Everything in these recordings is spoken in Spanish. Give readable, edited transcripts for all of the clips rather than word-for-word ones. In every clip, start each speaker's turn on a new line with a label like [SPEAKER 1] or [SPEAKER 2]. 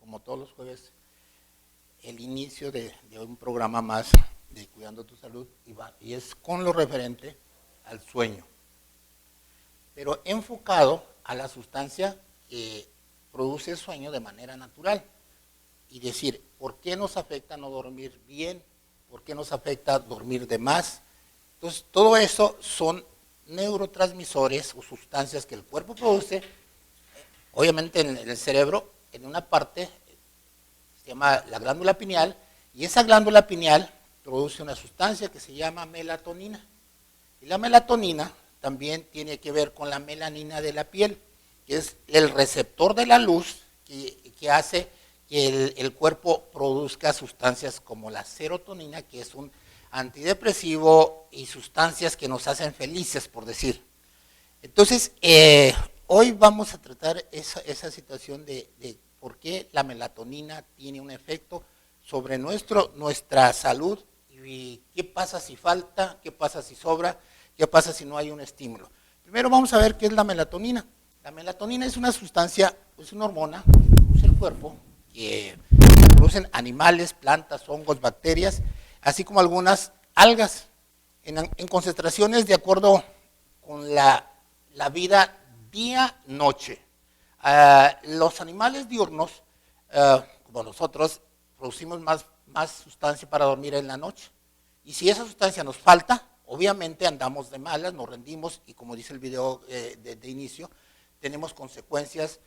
[SPEAKER 1] como todos los jueves, el inicio de un programa más de Cuidando tu Salud y es con lo referente al sueño, pero enfocado a la sustancia que produce el sueño de manera natural y decir, ¿por qué nos afecta no dormir bien? ¿Por qué nos afecta dormir de más? Entonces, todo eso son neurotransmisores o sustancias que el cuerpo produce, obviamente en el cerebro, en una parte se llama la glándula pineal, y esa glándula pineal produce una sustancia que se llama melatonina. Y la melatonina también tiene que ver con la melanina de la piel, que es el receptor de la luz que hace que el cuerpo produzca sustancias como la serotonina, que es un antidepresivo, y sustancias que nos hacen felices, por decir. Entonces, hoy vamos a tratar esa situación de por qué la melatonina tiene un efecto sobre nuestra salud y qué pasa si falta, qué pasa si sobra, qué pasa si no hay un estímulo. Primero vamos a ver qué es la melatonina. La melatonina es una sustancia, es una hormona que produce el cuerpo, que producen animales, plantas, hongos, bacterias, así como algunas algas, en concentraciones de acuerdo con la vida día-noche. Los animales diurnos, como nosotros, producimos más sustancia para dormir en la noche. Y si esa sustancia nos falta, obviamente andamos de malas, nos rendimos y como dice el video de inicio, tenemos consecuencias,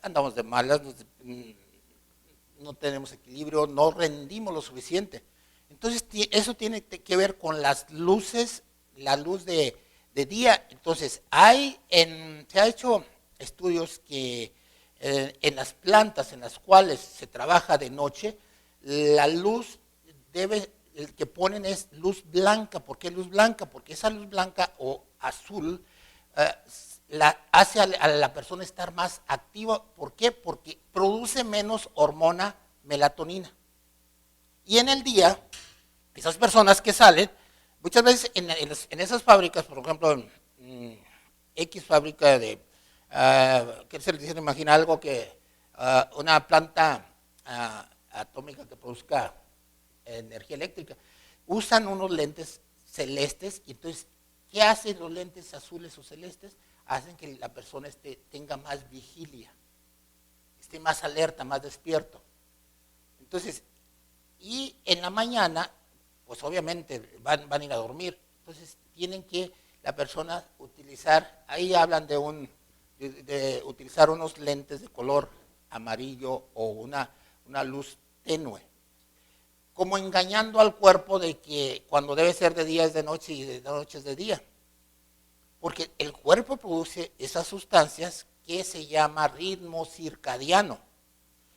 [SPEAKER 1] andamos de malas, no tenemos equilibrio, no rendimos lo suficiente. Entonces eso tiene que ver con las luces, la luz de día. Entonces se ha hecho estudios que en las plantas en las cuales se trabaja de noche, la luz el que ponen es luz blanca. ¿Por qué luz blanca? Porque esa luz blanca o azul hace a la persona estar más activa. ¿Por qué? Porque produce menos hormona melatonina. Y en el día, esas personas que salen, muchas veces en esas fábricas, por ejemplo, X fábrica de, ¿qué se les dice? Imagina algo que, una planta atómica que produzca energía eléctrica, usan unos lentes celestes, y entonces, ¿qué hacen los lentes azules o celestes? Hacen que la persona tenga más vigilia, esté más alerta, más despierto. Entonces, y en la mañana, pues obviamente van a ir a dormir, entonces tienen que la persona utilizar, ahí hablan de utilizar unos lentes de color amarillo o una luz tenue, como engañando al cuerpo de que cuando debe ser de día es de noche y de noche es de día. Porque el cuerpo produce esas sustancias que se llama ritmo circadiano.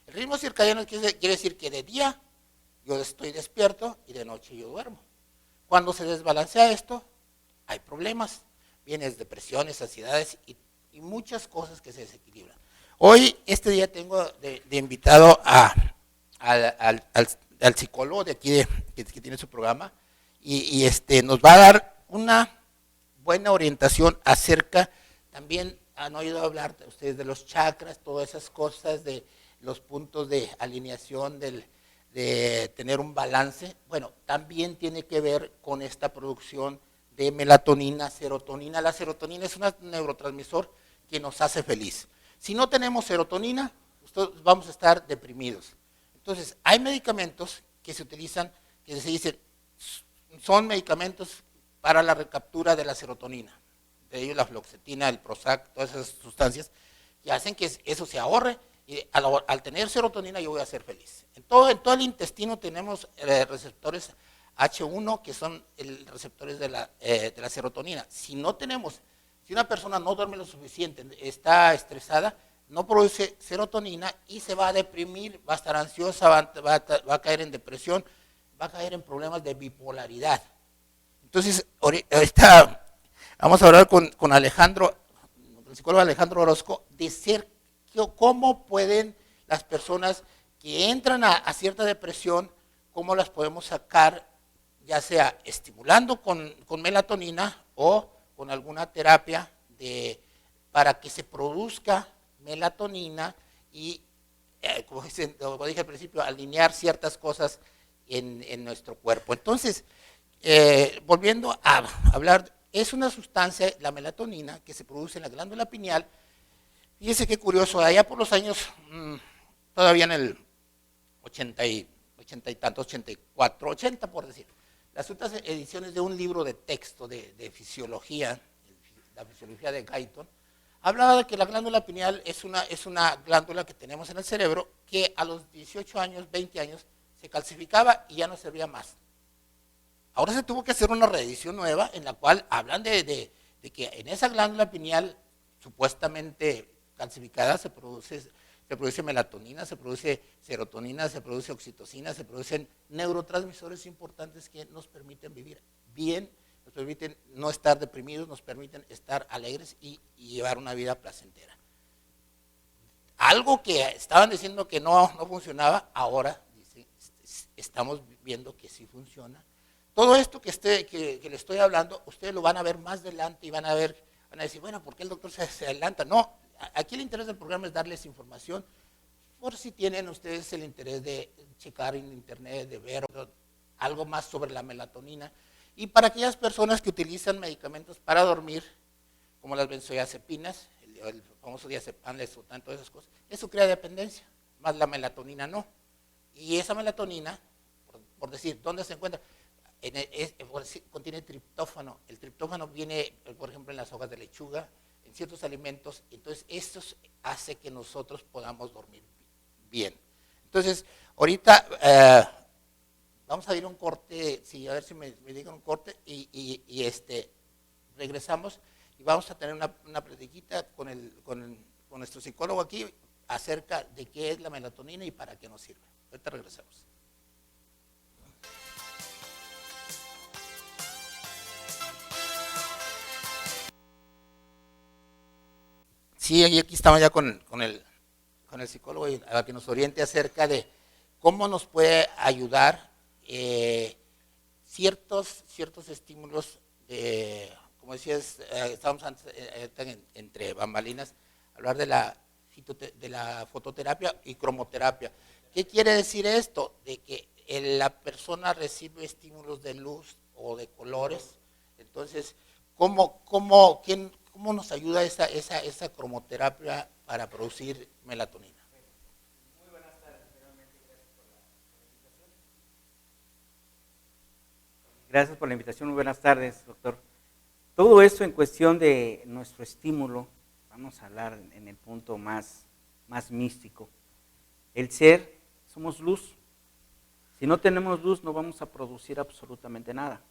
[SPEAKER 1] El ritmo circadiano quiere decir que de día yo estoy despierto y de noche yo duermo. Cuando se desbalancea esto, hay problemas. Vienen depresiones, ansiedades y muchas cosas que se desequilibran. Hoy, este día, tengo de invitado al psicólogo de aquí que tiene su programa y nos va a dar una buena orientación acerca, también han oído hablar ustedes de los chakras, todas esas cosas, de los puntos de alineación de tener un balance. Bueno, también tiene que ver con esta producción de melatonina, serotonina. La serotonina es un neurotransmisor que nos hace feliz. Si no tenemos serotonina, vamos a estar deprimidos. Entonces, hay medicamentos que se utilizan, que se dicen, son medicamentos para la recaptura de la serotonina. De ellos la fluoxetina, el Prozac, todas esas sustancias que hacen que eso se ahorre. Y al tener serotonina yo voy a ser feliz. En todo el intestino tenemos receptores H1 que son receptores de la serotonina. Si una persona no duerme lo suficiente, está estresada, no produce serotonina y se va a deprimir, va a estar ansiosa, va a caer en depresión, va a caer en problemas de bipolaridad. Entonces, ahorita vamos a hablar con Alejandro, el psicólogo Alejandro Orozco, de cómo pueden las personas que entran a cierta depresión, cómo las podemos sacar, ya sea estimulando con melatonina o con alguna terapia para que se produzca melatonina y como dije al principio, alinear ciertas cosas en nuestro cuerpo. Entonces, volviendo a hablar, es una sustancia, la melatonina, que se produce en la glándula pineal. Fíjese qué curioso, allá por los años, todavía en el 80 y tantos, 84, 80 por decir, las otras ediciones de un libro de texto de fisiología, la fisiología de Guyton, hablaba de que la glándula pineal es una glándula que tenemos en el cerebro que a los 18 años, 20 años, se calcificaba y ya no servía más. Ahora se tuvo que hacer una reedición nueva en la cual hablan de que en esa glándula pineal supuestamente calcificada se produce melatonina, se produce serotonina, se produce oxitocina, se producen neurotransmisores importantes que nos permiten vivir bien, nos permiten no estar deprimidos, nos permiten estar alegres y llevar una vida placentera. Algo que estaban diciendo que no funcionaba, ahora estamos viendo que sí funciona. Todo esto que le estoy hablando, ustedes lo van a ver más adelante y van a decir, bueno, ¿por qué el doctor se adelanta? No, aquí el interés del programa es darles información por si tienen ustedes el interés de checar en internet, de ver algo más sobre la melatonina. Y para aquellas personas que utilizan medicamentos para dormir, como las benzodiazepinas, el famoso diazepam, lesotan, todas esas cosas, eso crea dependencia, más la melatonina no. Y esa melatonina, por decir, ¿dónde se encuentra? Contiene triptófano. El triptófano viene, por ejemplo, en las hojas de lechuga, en ciertos alimentos. Entonces, esto hace que nosotros podamos dormir bien. Entonces, ahorita vamos a ir a un corte, sí, a ver si me digan un corte, y regresamos y vamos a tener una platiquita con nuestro psicólogo aquí acerca de qué es la melatonina y para qué nos sirve. Ahorita regresamos. Sí, aquí estamos ya con el psicólogo a que nos oriente acerca de cómo nos puede ayudar ciertos estímulos, como decías, estábamos antes entre bambalinas, hablar de la fototerapia y cromoterapia. ¿Qué quiere decir esto? De que la persona recibe estímulos de luz o de colores. Entonces, ¿cómo nos ayuda esa cromoterapia para producir melatonina?
[SPEAKER 2] Muy buenas tardes, primeramente gracias por la invitación. Gracias por la invitación, muy buenas tardes, doctor. Todo esto en cuestión de nuestro estímulo, vamos a hablar en el punto más místico. El ser, somos luz. Si no tenemos luz, no vamos a producir absolutamente nada.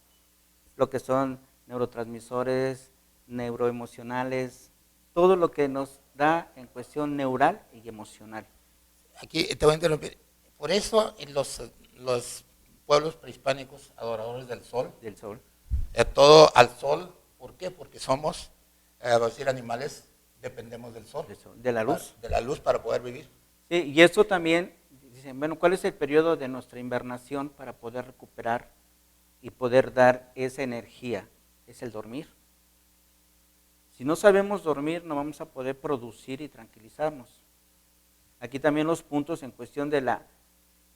[SPEAKER 2] Lo que son neurotransmisores, neuroemocionales, todo lo que nos da en cuestión neural y emocional.
[SPEAKER 1] Aquí te voy a interrumpir. Por eso en los pueblos prehispánicos, adoradores del sol, todo al sol. ¿Por qué? Porque somos, decir, animales, dependemos del sol.
[SPEAKER 2] De la luz.
[SPEAKER 1] De la luz para poder vivir.
[SPEAKER 2] Sí, y esto también, dicen, bueno, ¿cuál es el periodo de nuestra invernación para poder recuperar y poder dar esa energía? Es el dormir. Si no sabemos dormir, no vamos a poder producir y tranquilizarnos. Aquí también los puntos en cuestión de la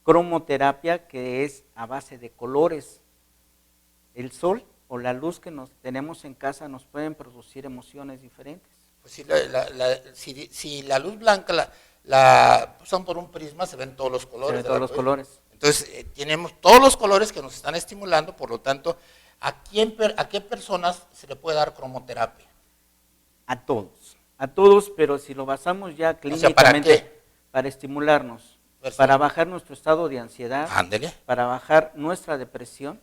[SPEAKER 2] cromoterapia, que es a base de colores. El sol o la luz que tenemos en casa nos pueden producir emociones diferentes.
[SPEAKER 1] Pues si la luz blanca son por un prisma, se ven todos los colores.
[SPEAKER 2] Se ven todos los colores.
[SPEAKER 1] Entonces, tenemos todos los colores que nos están estimulando, por lo tanto, ¿a qué personas se le puede dar cromoterapia?
[SPEAKER 2] A todos, pero si lo basamos ya clínicamente,
[SPEAKER 1] ¿para qué?
[SPEAKER 2] Para estimularnos,
[SPEAKER 1] Perfecto.
[SPEAKER 2] Para bajar nuestro estado de ansiedad,
[SPEAKER 1] Ándele.
[SPEAKER 2] Para bajar nuestra depresión,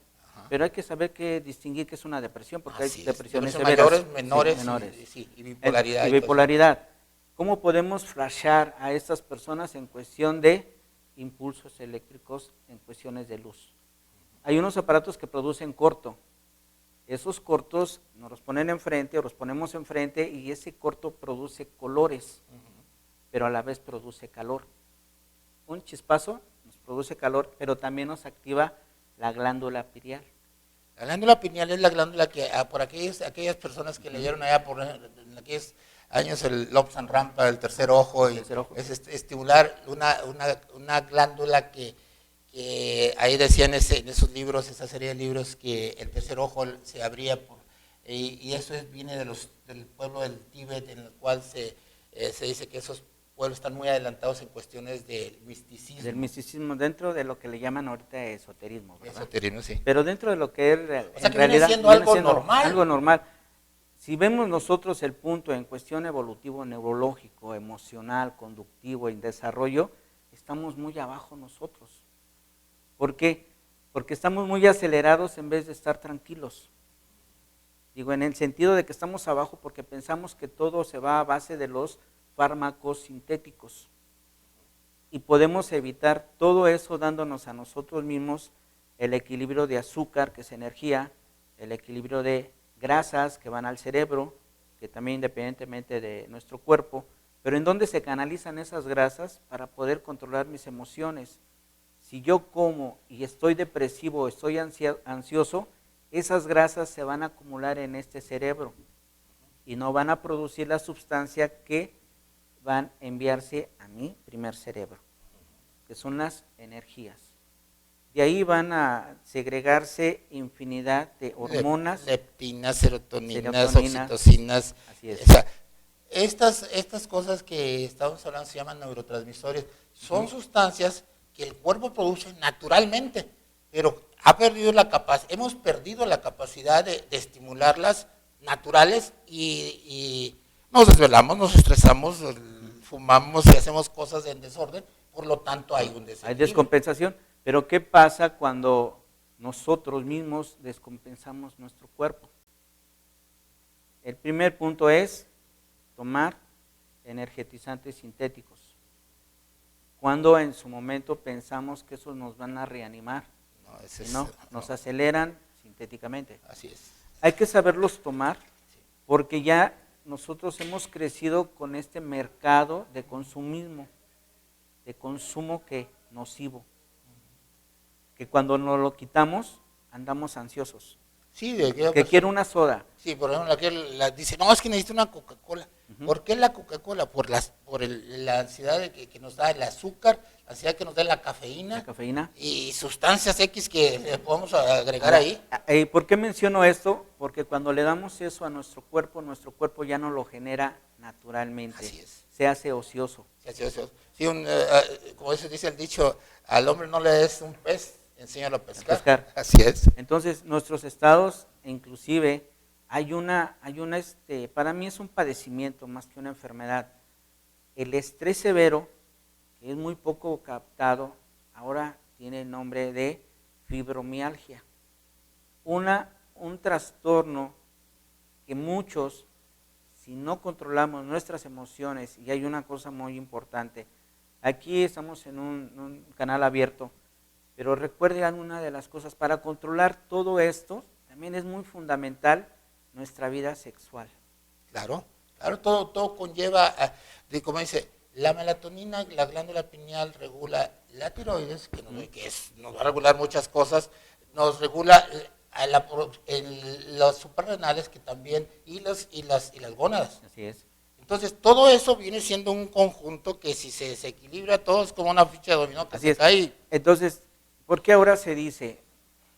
[SPEAKER 2] pero hay que saber distinguir qué es una depresión, porque hay depresiones
[SPEAKER 1] severas,
[SPEAKER 2] menores,
[SPEAKER 1] y bipolaridad.
[SPEAKER 2] Y bipolaridad. ¿Cómo podemos flashar a estas personas en cuestión de impulsos eléctricos, en cuestiones de luz? Hay unos aparatos que producen corto. Esos cortos nos los ponen enfrente o los ponemos enfrente y ese corto produce colores, pero a la vez produce calor. Un chispazo nos produce calor, pero también nos activa la glándula pineal.
[SPEAKER 1] La glándula pineal es la glándula que, por aquellas personas que leyeron allá, por aquellas años el Lobs and Rampa, el tercer ojo, y es estimular una glándula que ahí decían en esos libros, esa serie de libros, que el tercer ojo se abría y eso viene del pueblo del Tíbet, en el cual se dice que esos pueblos están muy adelantados en cuestiones del misticismo.
[SPEAKER 2] Del misticismo, dentro de lo que le llaman ahorita esoterismo, ¿verdad?
[SPEAKER 1] Esoterismo, sí.
[SPEAKER 2] Pero dentro de lo que es
[SPEAKER 1] o sea, que realidad, viene siendo algo normal.
[SPEAKER 2] Algo normal. Si vemos nosotros el punto en cuestión evolutivo, neurológico, emocional, conductivo, en desarrollo, estamos muy abajo nosotros. ¿Por qué? Porque estamos muy acelerados en vez de estar tranquilos. Digo, en el sentido de que estamos abajo porque pensamos que todo se va a base de los fármacos sintéticos. Y podemos evitar todo eso dándonos a nosotros mismos el equilibrio de azúcar, que es energía, el equilibrio de grasas que van al cerebro, que también independientemente de nuestro cuerpo, pero ¿en dónde se canalizan esas grasas para poder controlar mis emociones? Si yo como y estoy depresivo, estoy ansioso, esas grasas se van a acumular en este cerebro y no van a producir la sustancia que van a enviarse a mi primer cerebro, que son las energías. De ahí van a segregarse infinidad de hormonas.
[SPEAKER 1] Leptinas, serotoninas, oxitocinas.
[SPEAKER 2] Así es.
[SPEAKER 1] O sea, estas cosas que estamos hablando se llaman neurotransmisores. Son sustancias que el cuerpo produce naturalmente, pero hemos perdido la capacidad de estimularlas naturales y nos desvelamos, nos estresamos, fumamos y hacemos cosas en desorden, por lo tanto hay un desequilibrio.
[SPEAKER 2] Hay descompensación, pero ¿qué pasa cuando nosotros mismos descompensamos nuestro cuerpo? El primer punto es tomar energetizantes sintéticos. Cuando en su momento pensamos que esos nos van a reanimar, nos aceleran sintéticamente.
[SPEAKER 1] Así es.
[SPEAKER 2] Hay que saberlos tomar porque ya nosotros hemos crecido con este mercado de consumismo, de consumo que nocivo, que cuando nos lo quitamos andamos ansiosos.
[SPEAKER 1] Sí,
[SPEAKER 2] que quiero una soda.
[SPEAKER 1] Sí, por ejemplo, dice, no, es que necesito una Coca-Cola. ¿Por qué la Coca-Cola? Por la ansiedad que nos da el azúcar, la ansiedad que nos da la cafeína.
[SPEAKER 2] La cafeína.
[SPEAKER 1] Y sustancias X que le podemos agregar ahí.
[SPEAKER 2] ¿Por qué menciono esto? Porque cuando le damos eso a nuestro cuerpo ya no lo genera naturalmente.
[SPEAKER 1] Así es.
[SPEAKER 2] Se hace ocioso.
[SPEAKER 1] Se hace ocioso. Sí, como eso dice el dicho, al hombre no le des un pez, enséñalo a pescar. Así es.
[SPEAKER 2] Entonces, nuestros estados, inclusive, para mí es un padecimiento más que una enfermedad. El estrés severo, que es muy poco captado, ahora tiene el nombre de fibromialgia. Un trastorno que muchos, si no controlamos nuestras emociones, y hay una cosa muy importante, aquí estamos en un canal abierto, pero recuerden una de las cosas, para controlar todo esto, también es muy fundamental nuestra vida sexual.
[SPEAKER 1] Claro, todo conlleva, como dice, la melatonina, la glándula pineal regula la tiroides, que nos va a regular muchas cosas, nos regula los suprarrenales que también, y las gónadas.
[SPEAKER 2] Así es.
[SPEAKER 1] Entonces, todo eso viene siendo un conjunto que si se desequilibra, todo es como una ficha de dominó que se cae.
[SPEAKER 2] Entonces, ¿por qué ahora se dice,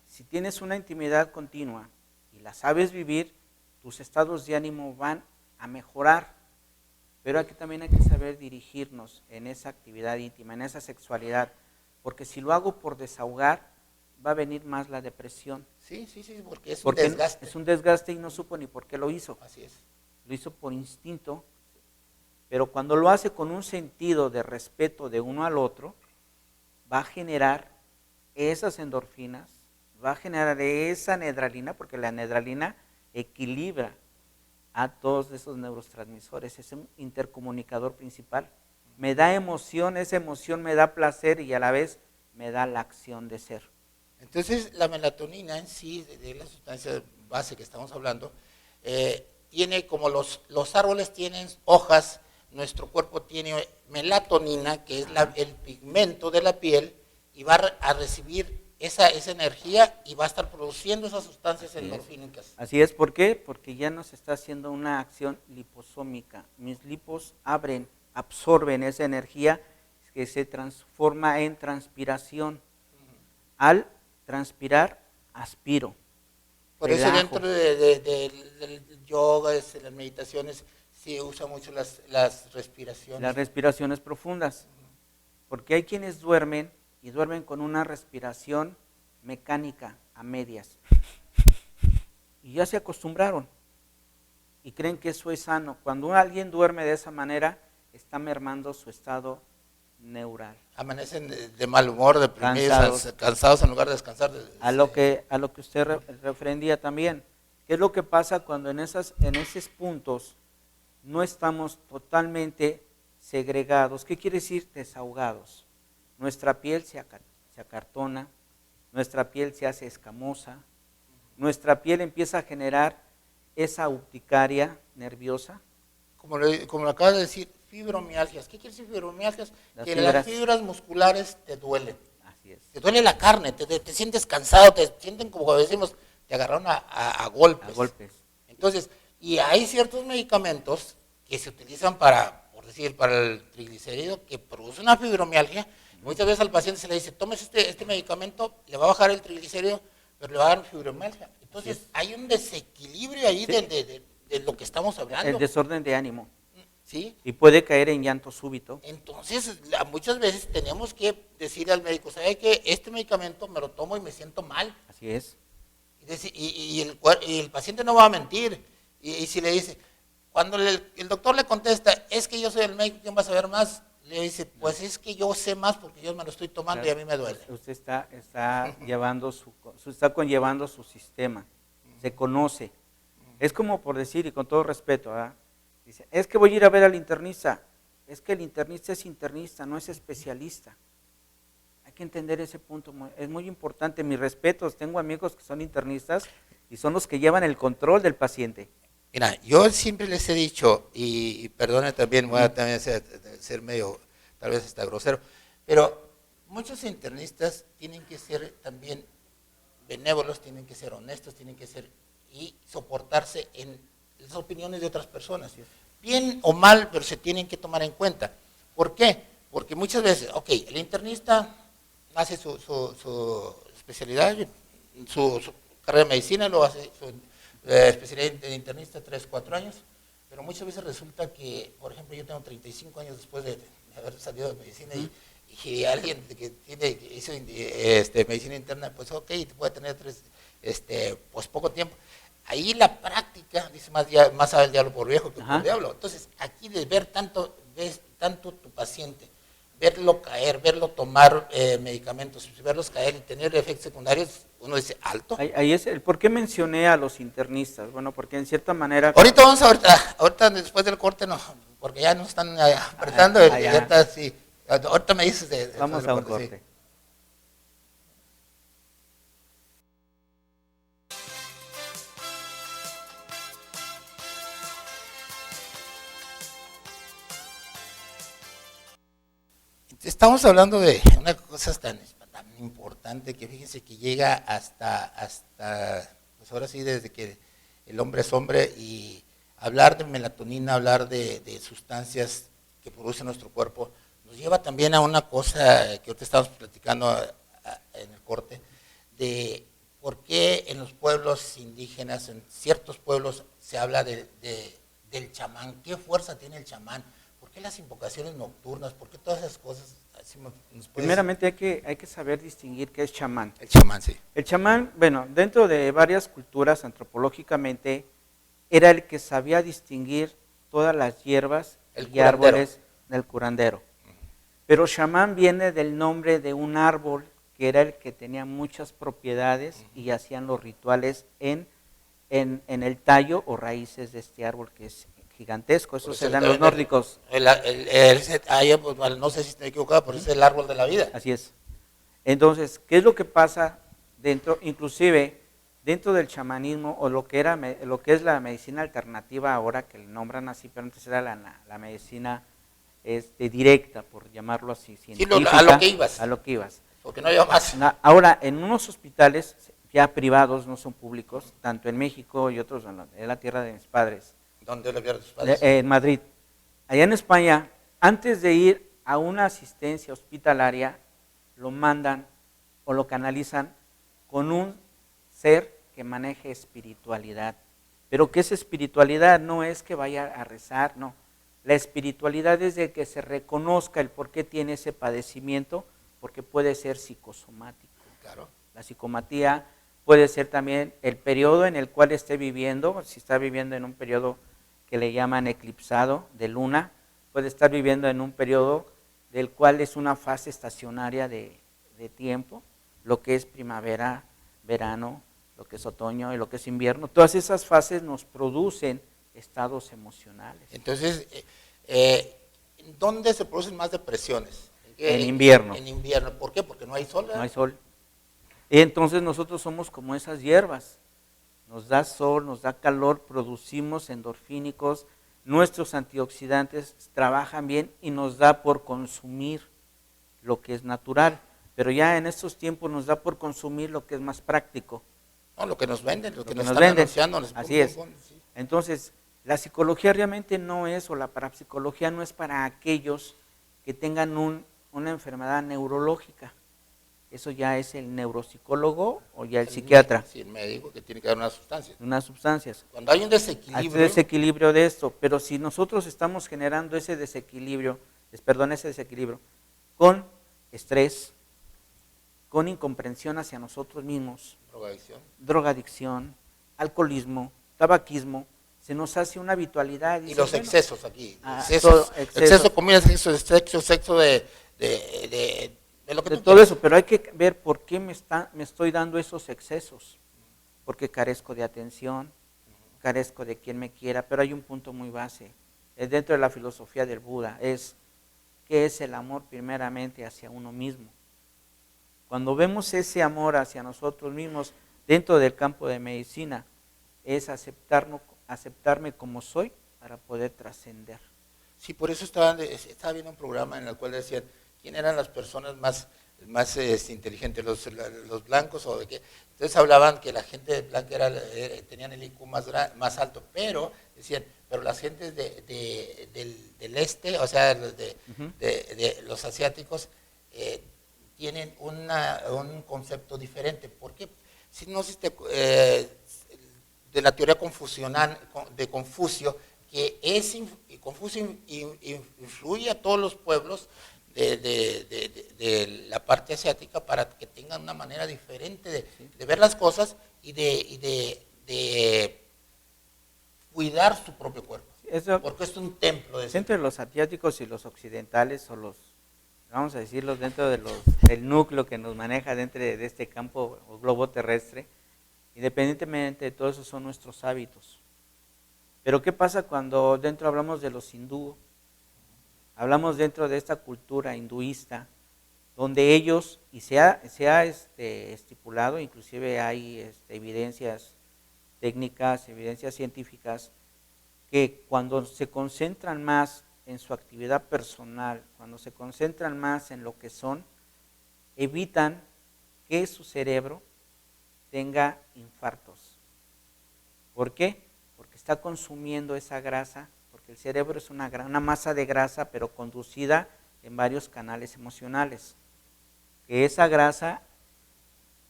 [SPEAKER 2] si tienes una intimidad continua y la sabes vivir, tus estados de ánimo van a mejorar? Pero aquí también hay que saber dirigirnos en esa actividad íntima, en esa sexualidad, porque si lo hago por desahogar, va a venir más la depresión.
[SPEAKER 1] Sí, porque es un desgaste.
[SPEAKER 2] Es un desgaste y no supo ni por qué lo hizo.
[SPEAKER 1] Así es.
[SPEAKER 2] Lo hizo por instinto, pero cuando lo hace con un sentido de respeto de uno al otro, va a generar esas endorfinas, va a generar esa nedralina, porque la nedralina equilibra a todos esos neurotransmisores, es un intercomunicador principal. Me da emoción, esa emoción me da placer y a la vez me da la acción de ser.
[SPEAKER 1] Entonces, la melatonina en sí, de la sustancia base que estamos hablando, tiene como los árboles tienen hojas, nuestro cuerpo tiene melatonina, que es el pigmento de la piel, y va a recibir esa energía y va a estar produciendo esas sustancias endorfínicas.
[SPEAKER 2] Así es, ¿por qué? Porque ya nos está haciendo una acción liposómica. Mis lipos absorben esa energía que se transforma en transpiración. Al transpirar, aspiro.
[SPEAKER 1] Por eso
[SPEAKER 2] relajo.
[SPEAKER 1] dentro del yoga, de las meditaciones, se usa mucho las respiraciones.
[SPEAKER 2] Las respiraciones profundas. Porque hay quienes duermen y duermen con una respiración mecánica a medias. Y ya se acostumbraron y creen que eso es sano. Cuando alguien duerme de esa manera, está mermando su estado neural.
[SPEAKER 1] Amanecen de mal humor, deprimidos, cansados en lugar de descansar.
[SPEAKER 2] A lo que usted referendía también. ¿Qué es lo que pasa cuando en esos puntos no estamos totalmente segregados? ¿Qué quiere decir desahogados? Nuestra piel se acartona, nuestra piel se hace escamosa, nuestra piel empieza a generar esa urticaria nerviosa.
[SPEAKER 1] Como lo acabas de decir, fibromialgias. ¿Qué quiere decir fibromialgias? Que
[SPEAKER 2] fibras.
[SPEAKER 1] las fibras musculares te duelen.
[SPEAKER 2] Así es.
[SPEAKER 1] Te duele la carne, te sientes cansado, te sienten como decimos, te agarraron a golpes.
[SPEAKER 2] A golpes.
[SPEAKER 1] Entonces, y hay ciertos medicamentos que se utilizan para el triglicérido que produce una fibromialgia. Muchas veces al paciente se le dice, tomes este medicamento, le va a bajar el triglicérido, pero le va a dar fibromialgia. Entonces, hay un desequilibrio ahí de lo que estamos hablando.
[SPEAKER 2] El desorden de ánimo.
[SPEAKER 1] ¿Sí?
[SPEAKER 2] Y puede caer en llanto súbito.
[SPEAKER 1] Entonces, muchas veces tenemos que decirle al médico, ¿sabe qué? Este medicamento me lo tomo y me siento mal.
[SPEAKER 2] Así es.
[SPEAKER 1] Y el paciente no va a mentir. Y si le dice, cuando el doctor le contesta, es que yo soy el médico, ¿quién va a saber más? Le dice, pues es que yo sé más porque yo me lo estoy tomando, claro, y a mí me duele.
[SPEAKER 2] Usted está conllevando su sistema, se conoce. Es como por decir, y con todo respeto, dice, es que voy a ir a ver al internista. Es que el internista es internista, no es especialista. Hay que entender ese punto, es muy importante. Mis respetos, tengo amigos que son internistas y son los que llevan el control del paciente.
[SPEAKER 1] Mira, yo siempre les he dicho, y perdone también, voy a también ser medio, tal vez hasta grosero, pero muchos internistas tienen que ser también benévolos, tienen que ser honestos, tienen que ser y soportarse en las opiniones de otras personas. Bien o mal, pero se tienen que tomar en cuenta. ¿Por qué? Porque muchas veces, ok, el internista hace su especialidad, su carrera de medicina, lo hace su especialidad de internista 3, 4 años, pero muchas veces resulta que, por ejemplo, yo tengo 35 años después de haber salido de medicina y alguien que hizo medicina interna, pues ok, puede tener pues poco tiempo. Ahí la práctica, dice más sabe el diablo por viejo que por diablo. Entonces, aquí de ver tanto tu paciente, verlo caer, verlo tomar medicamentos, verlos caer y tener efectos secundarios, uno dice, alto.
[SPEAKER 2] Ahí es el por qué mencioné a los internistas. Bueno, porque en cierta manera...
[SPEAKER 1] Ahorita después del corte no, porque ya nos están apretando. Sí. Ahorita me dices
[SPEAKER 2] Vamos a un corte. Sí.
[SPEAKER 1] Estamos hablando de una cosa tan importante que fíjense que llega hasta pues ahora sí, desde que el hombre es hombre, y hablar de melatonina, hablar de sustancias que produce nuestro cuerpo, nos lleva también a una cosa que ahorita estamos platicando en el corte, de por qué en los pueblos indígenas, en ciertos pueblos, se habla del chamán. ¿Qué fuerza tiene el chamán? ¿Por qué las invocaciones nocturnas? ¿Por qué todas esas cosas?
[SPEAKER 2] Primeramente hay que saber distinguir qué es chamán.
[SPEAKER 1] El chamán, sí.
[SPEAKER 2] El chamán, bueno, dentro de varias culturas antropológicamente, era el que sabía distinguir todas las hierbas y árboles del curandero. Pero chamán viene del nombre de un árbol que era el que tenía muchas propiedades y hacían los rituales en el tallo o raíces de este árbol que es gigantesco. Eso se da en los nórdicos.
[SPEAKER 1] No sé si estoy equivocado, pero es el árbol de la vida.
[SPEAKER 2] Así es. Entonces, ¿qué es lo que pasa dentro, inclusive dentro del chamanismo o lo que es la medicina alternativa ahora, que le nombran así, pero antes era la medicina directa, por llamarlo así, científica?
[SPEAKER 1] Sí, a lo que ibas.
[SPEAKER 2] A lo que ibas.
[SPEAKER 1] Porque no había más.
[SPEAKER 2] Ahora, en unos hospitales ya privados, no son públicos, tanto en México y otros en la tierra de mis padres,
[SPEAKER 1] ¿Dónde le vieron tus padres?
[SPEAKER 2] en Madrid. Allá en España, antes de ir a una asistencia hospitalaria, lo mandan o lo canalizan con un ser que maneje espiritualidad. Pero ¿qué es espiritualidad? No es que vaya a rezar, no. La espiritualidad es de que se reconozca el por qué tiene ese padecimiento, porque puede ser psicosomático.
[SPEAKER 1] Claro.
[SPEAKER 2] La psicomatía puede ser también el periodo en el cual esté viviendo, si está viviendo en un periodo que le llaman eclipsado de luna, puede estar viviendo en un periodo del cual es una fase estacionaria de tiempo, lo que es primavera, verano, lo que es otoño y lo que es invierno. Todas esas fases nos producen estados emocionales.
[SPEAKER 1] Entonces, ¿dónde se producen más depresiones?
[SPEAKER 2] En invierno.
[SPEAKER 1] En invierno. ¿Por qué? Porque no hay sol, ¿verdad?
[SPEAKER 2] No hay sol. Y entonces nosotros somos como esas hierbas. Nos da sol, nos da calor, producimos endorfínicos, nuestros antioxidantes trabajan bien y nos da por consumir lo que es natural. Pero ya en estos tiempos nos da por consumir lo que es más práctico.
[SPEAKER 1] No, lo que nos venden, lo que nos
[SPEAKER 2] nos
[SPEAKER 1] están
[SPEAKER 2] venden.
[SPEAKER 1] anunciando.
[SPEAKER 2] Así es.
[SPEAKER 1] Sí.
[SPEAKER 2] Entonces, la psicología realmente no es, o la parapsicología no es para aquellos que tengan una enfermedad neurológica. Eso ya es el neuropsicólogo o ya el psiquiatra.
[SPEAKER 1] Sí, el médico que tiene que dar unas sustancias.
[SPEAKER 2] Unas sustancias.
[SPEAKER 1] Cuando hay un desequilibrio.
[SPEAKER 2] Hay desequilibrio de esto, pero si nosotros estamos generando ese desequilibrio con estrés, con incomprensión hacia nosotros mismos, drogadicción, alcoholismo, tabaquismo, se nos hace una habitualidad.
[SPEAKER 1] Y los excesos aquí.
[SPEAKER 2] Exceso
[SPEAKER 1] de comida, exceso de sexo, exceso de lo que
[SPEAKER 2] de todo eso, pero hay que ver por qué me estoy dando esos excesos. Porque carezco de atención, carezco de quien me quiera, pero hay un punto muy base. Dentro de la filosofía del Buda es ¿qué es el amor primeramente hacia uno mismo? Cuando vemos ese amor hacia nosotros mismos dentro del campo de medicina, es aceptarme como soy para poder trascender.
[SPEAKER 1] Sí, por eso estaba viendo un programa en el cual decían quién eran las personas más inteligentes, los blancos o de qué. Entonces hablaban que la gente blanca tenían el IQ más alto, pero decían, pero las gentes del este, o sea, de los asiáticos, tienen un concepto diferente. ¿Por qué? Si no existe de la teoría confusional de Confucio, que Confucio influye a todos los pueblos de la parte asiática para que tengan una manera diferente de ver las cosas y de cuidar su propio cuerpo. Porque es un templo.
[SPEAKER 2] Entre los asiáticos y los occidentales, o vamos a decirlo, dentro del núcleo que nos maneja dentro de este campo o globo terrestre, independientemente de todo eso, son nuestros hábitos. Pero ¿qué pasa cuando dentro hablamos de los hindú? Hablamos dentro de esta cultura hinduista, donde ellos, y se ha estipulado, inclusive hay evidencias técnicas, evidencias científicas, que cuando se concentran más en su actividad personal, cuando se concentran más en lo que son, evitan que su cerebro tenga infartos. ¿Por qué? Porque está consumiendo esa grasa, porque el cerebro es una masa de grasa, pero conducida en varios canales emocionales. Que esa grasa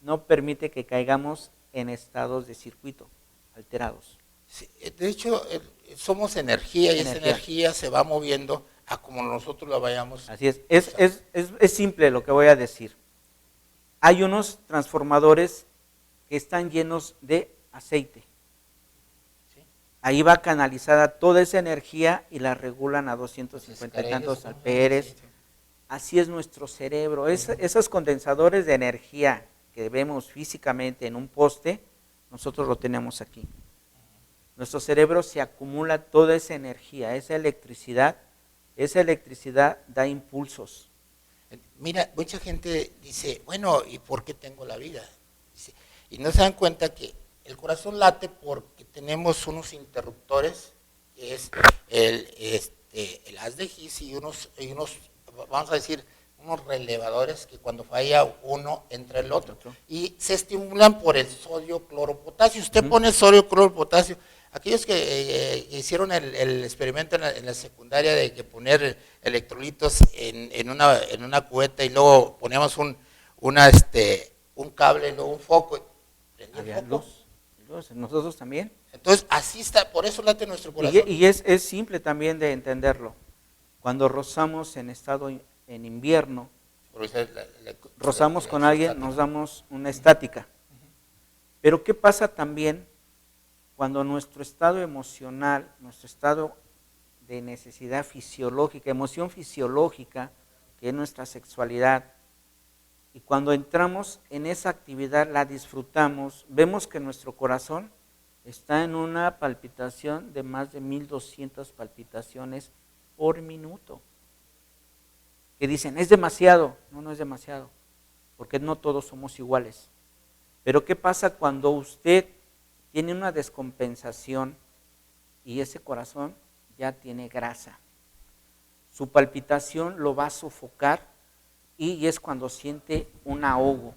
[SPEAKER 2] no permite que caigamos en estados de circuito alterados.
[SPEAKER 1] Sí, de hecho, somos energía y esa energía se va moviendo a como nosotros la vayamos.
[SPEAKER 2] Así es. Es simple lo que voy a decir. Hay unos transformadores que están llenos de aceite. ¿Sí? Ahí va canalizada toda esa energía y la regulan a 250 y tantos amperes. Sí. Así es nuestro cerebro. Esos condensadores de energía que vemos físicamente en un poste, nosotros lo tenemos aquí. Nuestro cerebro se acumula toda esa energía, esa electricidad da impulsos.
[SPEAKER 1] Mira, mucha gente dice, bueno, ¿y por qué tengo la vida? Dice, y no se dan cuenta que el corazón late porque tenemos unos interruptores, que es el haz de His y unos, vamos a decir, unos relevadores que cuando falla uno entra el otro. Y se estimulan por el sodio, cloro, potasio. Usted pone sodio, cloro, potasio. Aquellos que hicieron el experimento en la secundaria de que poner electrolitos en una cubeta y luego poníamos un cable y luego un foco.
[SPEAKER 2] Había luz. Nosotros también.
[SPEAKER 1] Entonces, así está, por eso late nuestro corazón.
[SPEAKER 2] Y es simple también de entenderlo. Cuando rozamos en estado en invierno, rozamos con alguien, nos damos una estática. Pero ¿qué pasa también cuando nuestro estado emocional, nuestro estado de necesidad fisiológica, emoción fisiológica, que es nuestra sexualidad, y cuando entramos en esa actividad, la disfrutamos, vemos que nuestro corazón está en una palpitación de más de 1200 palpitaciones por minuto? Que dicen, es demasiado. No, no es demasiado, porque no todos somos iguales. Pero ¿qué pasa cuando usted tiene una descompensación y ese corazón ya tiene grasa? Su palpitación lo va a sofocar y es cuando siente un ahogo.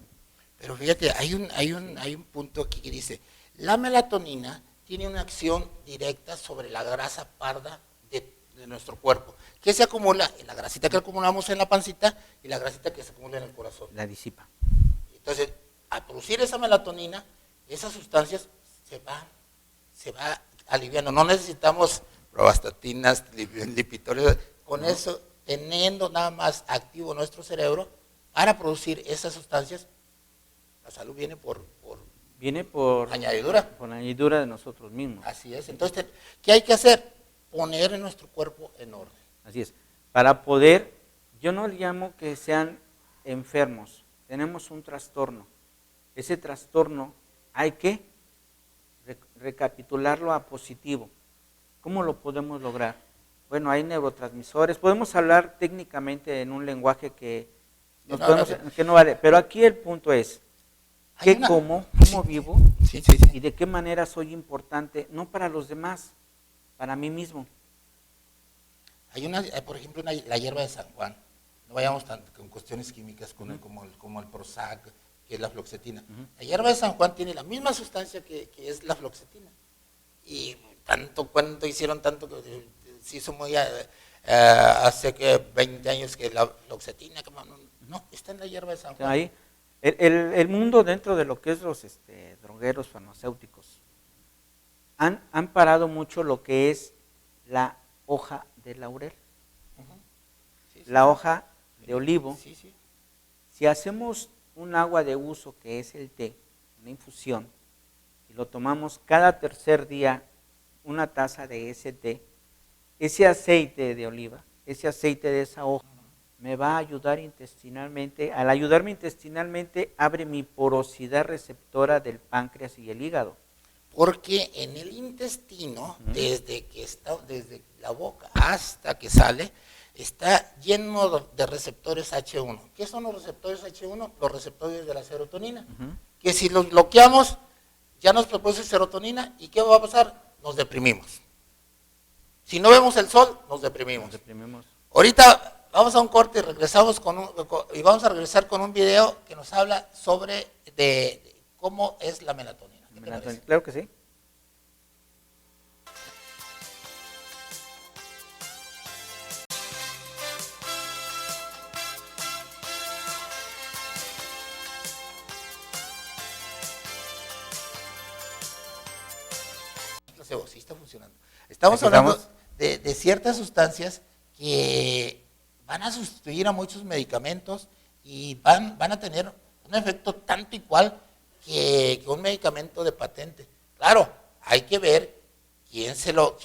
[SPEAKER 1] Pero fíjate, hay un punto aquí que dice, la melatonina tiene una acción directa sobre la grasa parda de nuestro cuerpo, que se acumula en la grasita que acumulamos en la pancita y la grasita que se acumula en el corazón.
[SPEAKER 2] La disipa.
[SPEAKER 1] Entonces, al producir esa melatonina, esas sustancias se va aliviando. No necesitamos progestatinas, lipitorios, con eso, teniendo nada más activo nuestro cerebro para producir esas sustancias, la salud viene por
[SPEAKER 2] añadidura. Por añadidura de nosotros mismos.
[SPEAKER 1] Así es. Entonces, ¿qué hay que hacer? Poner en nuestro cuerpo en orden.
[SPEAKER 2] Así es. Para poder, yo no le llamo que sean enfermos, tenemos un trastorno. Ese trastorno hay que recapitularlo a positivo. ¿Cómo lo podemos lograr? Bueno, hay neurotransmisores, podemos hablar técnicamente en un lenguaje que no vale, pero aquí el punto es, ¿cómo vivo?
[SPEAKER 1] Sí.
[SPEAKER 2] Y de qué manera soy importante, no para los demás, para mí mismo.
[SPEAKER 1] Hay por ejemplo, la hierba de San Juan. No vayamos tanto con cuestiones químicas como el Prozac, que es la fluoxetina. La hierba de San Juan tiene la misma sustancia que es la fluoxetina. Y cuando hicieron tanto que se hizo muy hace que 20 años que la fluoxetina, no, está en la hierba de San Juan.
[SPEAKER 2] Ahí, el mundo dentro de lo que es los drogueros farmacéuticos han parado mucho lo que es la hoja de laurel, la hoja de olivo. Si hacemos un agua de uso que es el té, una infusión, y lo tomamos cada tercer día, una taza de ese té, ese aceite de oliva, ese aceite de esa hoja, me va a ayudar intestinalmente. Al ayudarme intestinalmente, abre mi porosidad receptora del páncreas y el hígado.
[SPEAKER 1] Porque en el intestino, desde la boca hasta que sale, está lleno de receptores H1. ¿Qué son los receptores H1? Los receptores de la serotonina. Que si los bloqueamos, ya nos produce serotonina, ¿y qué va a pasar? Nos deprimimos. Si no vemos el sol, nos deprimimos. Ahorita vamos a un corte y vamos a regresar con un video que nos habla sobre de cómo es la melatonina.
[SPEAKER 2] Claro que sí.
[SPEAKER 1] Sí está funcionando. Estamos hablando de ciertas sustancias que van a sustituir a muchos medicamentos y van a tener un efecto tanto y cual que un medicamento de patente. Claro, hay que ver quién se lo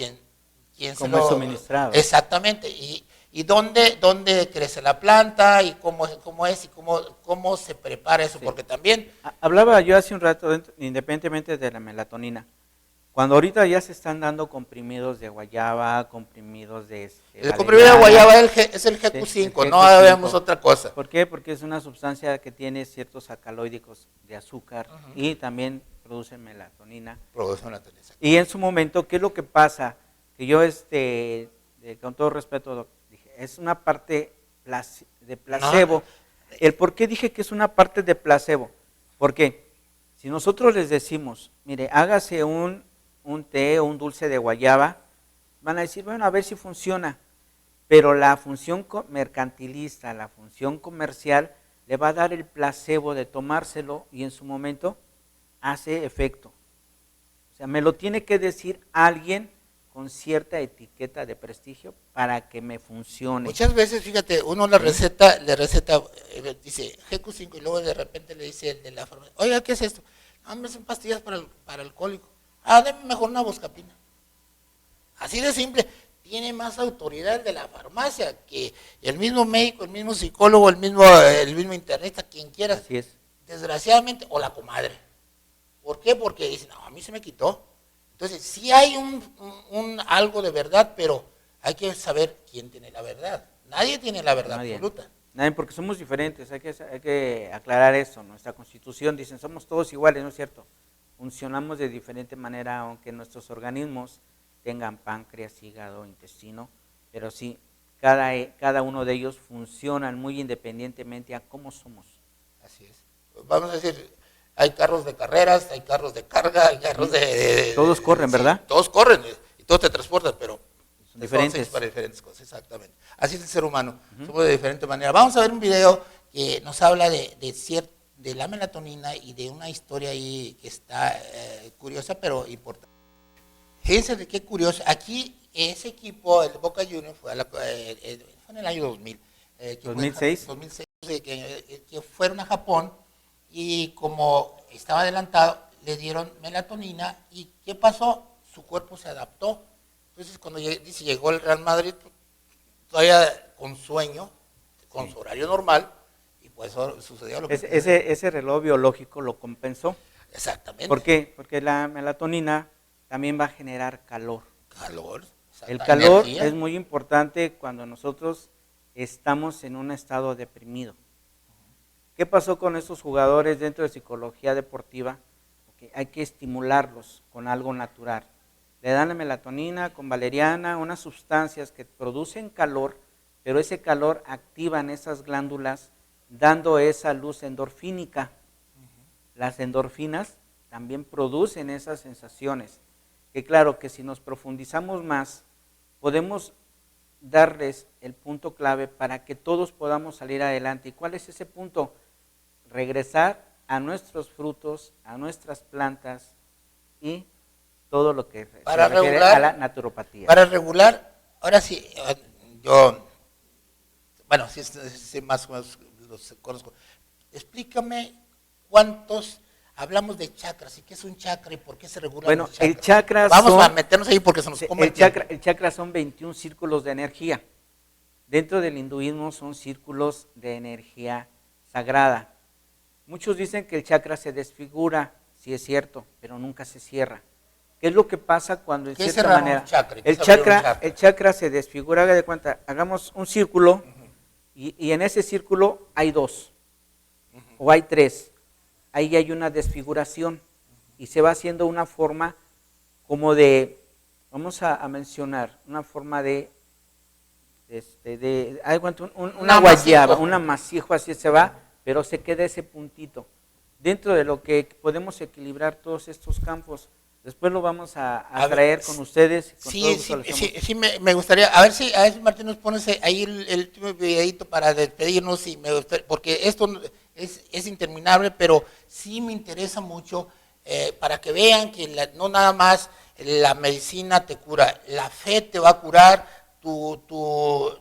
[SPEAKER 2] suministrado.
[SPEAKER 1] Exactamente, y dónde crece la planta y cómo es y cómo se prepara eso, porque también...
[SPEAKER 2] Hablaba yo hace un rato, independientemente de la melatonina, cuando ahorita ya se están dando comprimidos de guayaba, comprimidos de...
[SPEAKER 1] El comprimido de guayaba es el GQ5, no vemos otra cosa.
[SPEAKER 2] ¿Por qué? Porque es una sustancia que tiene ciertos alcaloides de azúcar y también produce melatonina. Y en su momento, ¿qué es lo que pasa? Que yo, con todo respeto, dije, es una parte de placebo. El por qué dije que es una parte de placebo. Porque si nosotros les decimos, mire, hágase un té o un dulce de guayaba, van a decir, bueno, a ver si funciona. Pero la función mercantilista, la función comercial, le va a dar el placebo de tomárselo y en su momento hace efecto. O sea, me lo tiene que decir alguien con cierta etiqueta de prestigio para que me funcione.
[SPEAKER 1] Muchas veces, fíjate, uno le receta, dice GQ5 y luego de repente le dice el de la farmacia, oiga, ¿qué es esto? No, son pastillas para alcohólico. Deme mejor una Buscapina. Así de simple. Tiene más autoridad de la farmacia que el mismo médico, el mismo psicólogo, el mismo internista, quien quiera.
[SPEAKER 2] Así es.
[SPEAKER 1] Desgraciadamente, o la comadre. ¿Por qué? Porque dicen, no, a mí se me quitó. Entonces, sí hay algo de verdad, pero hay que saber quién tiene la verdad. Nadie tiene la verdad absoluta.
[SPEAKER 2] Nadie, porque somos diferentes, hay que aclarar eso. Nuestra Constitución dice, somos todos iguales, ¿no es cierto? Funcionamos de diferente manera, aunque nuestros organismos tengan páncreas, hígado, intestino, pero sí, cada uno de ellos funcionan muy independientemente a cómo somos.
[SPEAKER 1] Así es. Vamos a decir, hay carros de carreras, hay carros de carga, hay carros
[SPEAKER 2] todos corren, ¿verdad?
[SPEAKER 1] Sí, todos corren y todos te transportan, pero
[SPEAKER 2] son diferentes.
[SPEAKER 1] Para diferentes cosas, exactamente. Así es el ser humano, somos de diferente manera. Vamos a ver un video que nos habla de la melatonina y de una historia ahí que está curiosa, pero importante. Fíjense de qué curioso. Aquí ese equipo, el Boca Juniors, fue en el año 2000.
[SPEAKER 2] 2006.
[SPEAKER 1] 2006, que fueron a Japón y como estaba adelantado, le dieron melatonina y ¿qué pasó? Su cuerpo se adaptó. Entonces cuando llegó el Real Madrid, todavía con sueño, con su horario normal, y pues sucedió lo que
[SPEAKER 2] ese reloj biológico lo compensó.
[SPEAKER 1] Exactamente.
[SPEAKER 2] ¿Por qué? Porque la melatonina también va a generar calor. El calor energía. Es muy importante cuando nosotros estamos en un estado deprimido. ¿Qué pasó con estos jugadores dentro de psicología deportiva? Okay, hay que estimularlos con algo natural. Le dan la melatonina con valeriana, unas sustancias que producen calor, pero ese calor activan esas glándulas dando esa luz endorfínica. Las endorfinas también producen esas sensaciones. Que claro que si nos profundizamos más, podemos darles el punto clave para que todos podamos salir adelante. ¿Y cuál es ese punto? Regresar a nuestros frutos, a nuestras plantas y todo lo que se refiere a la naturopatía.
[SPEAKER 1] Para regular, ahora sí, sí más o menos los conozco. Explícame cuántos... Hablamos de chakras, ¿y qué es un chakra y por qué se regula?
[SPEAKER 2] Bueno, el chakra
[SPEAKER 1] Vamos a meternos ahí porque se nos come
[SPEAKER 2] el chakra son 21 círculos de energía. Dentro del hinduismo son círculos de energía sagrada. Muchos dicen que el chakra se desfigura, sí es cierto, pero nunca se cierra. ¿Qué es lo que pasa cuando en cierta manera el chakra se desfigura? Haga de cuenta, hagamos un círculo y en ese círculo hay dos o hay tres. Ahí hay una desfiguración y se va haciendo una forma como de, vamos a mencionar, una forma una guayaba, un amasijo, así se va, pero se queda ese puntito. Dentro de lo que podemos equilibrar todos estos campos, después lo vamos a traer con ustedes. Con
[SPEAKER 1] sí, me gustaría, a ver si Martín nos pones ahí el último videito para despedirnos, y porque esto es interminable, pero sí me interesa mucho para que vean que no nada más la medicina te cura, la fe te va a curar, tu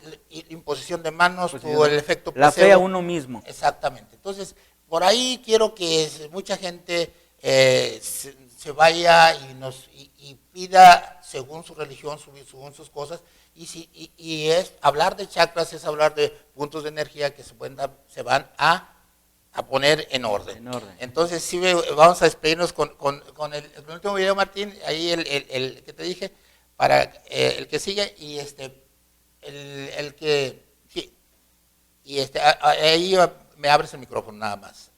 [SPEAKER 1] imposición de manos, el efecto placebo.
[SPEAKER 2] La fe a uno mismo.
[SPEAKER 1] Exactamente. Entonces, por ahí quiero que mucha gente se vaya y pida según su religión, según sus cosas, y es hablar de chakras, es hablar de puntos de energía que se van a poner en orden. Entonces, sí, vamos a despedirnos con el último video, Martín, ahí el que te dije, para el que sigue, y el que, sí, y ahí me abres el micrófono nada más.